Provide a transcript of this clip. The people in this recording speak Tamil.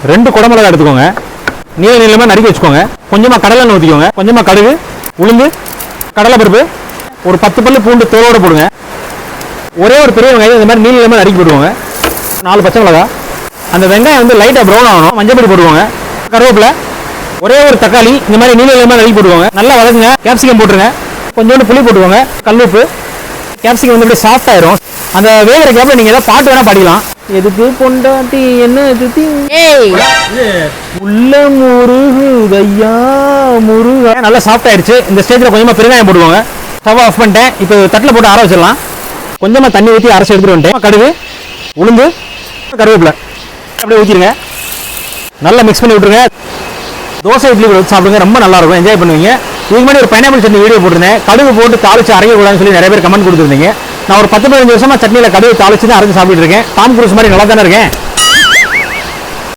2 குடமிளகாய் எடுத்துக்கோங்க, நீள நீளமாக நறுக்கி வச்சுக்கோங்க. கொஞ்சமாக கடலெண்ணெய் ஊற்றிக்கோங்க, கொஞ்சமாக கடுகு, உளுந்து, கடலைப்பருப்பு, ஒரு 10 பல்லு பூண்டு தோலோடு போடுங்க. ஒரே ஒரு பெரிய வெங்காயம் இந்த மாதிரி நீள நீளமாக நறுக்கி போடுவோங்க. 4 பச்சை மிளகாய். அந்த வெங்காயம் வந்து லைட்டாக ப்ரௌன் ஆகணும். மஞ்சள் பொடி போடுவோங்க. கருவேப்பிலை, ஒரே ஒரு தக்காளி இந்த மாதிரி நீள நீளமாக நறுக்கி போடுவோங்க. நல்லா வதக்குங்க. கேப்சிகம் போட்டுருங்க. கொஞ்சோண்டு புளி போட்டுவோங்க. கல்லுப்பு. கேப்சிகம் வந்து அப்படியே சாஃப்ட் ஆயிரும். அந்த வேகிற கேப்ல நீங்க ஏதாவது பாட்டு வேணா பாடிக்கலாம். எதுக்கு பொண்டாட்டி என்ன எதுக்கு உள்ள முருகையா முருகா. நல்லா சாஃப்ட் ஆயிடுச்சு. இந்த ஸ்டேஜ்ல கொஞ்சமா பெருங்காயம் போடுவாங்க. ஸ்டவ் ஆஃப் பண்ணிட்டேன். இப்போ தட்டில் போட்டு ஆற வச்சிடலாம். கொஞ்சமா தண்ணி ஊற்றி அரைச்சி எடுத்துட்டு வந்துட்டேன். கடுகு, உளுந்து, கருவேப்பிலை அப்படியே ஊற்றிடுங்க. நல்லா மிக்ஸ் பண்ணி விட்டுருங்க. தோசை இட்லி வச்சு சாப்பிடுங்க, ரொம்ப நல்லா இருக்கும், என்ஜாய் பண்ணுவீங்க. இதுக்கு முன்னாடி ஒரு பைனாப்பிள் சட்னி வீடியோ போட்டிருந்தேன். கடுகு போட்டு தாளிச்சு அரைக்கக்கூடாதுன்னு சொல்லி நிறைய பேர் கமெண்ட் கொடுத்துருந்தீங்க. நான் ஒரு 10-15 வருஷமா சட்னியில் கடுகு தாளிச்சு தான் அரைச்சு சாப்பிட்டு இருக்கேன். டாம் குரூஸ் மாதிரி நல்லா தானே இருக்கேன்.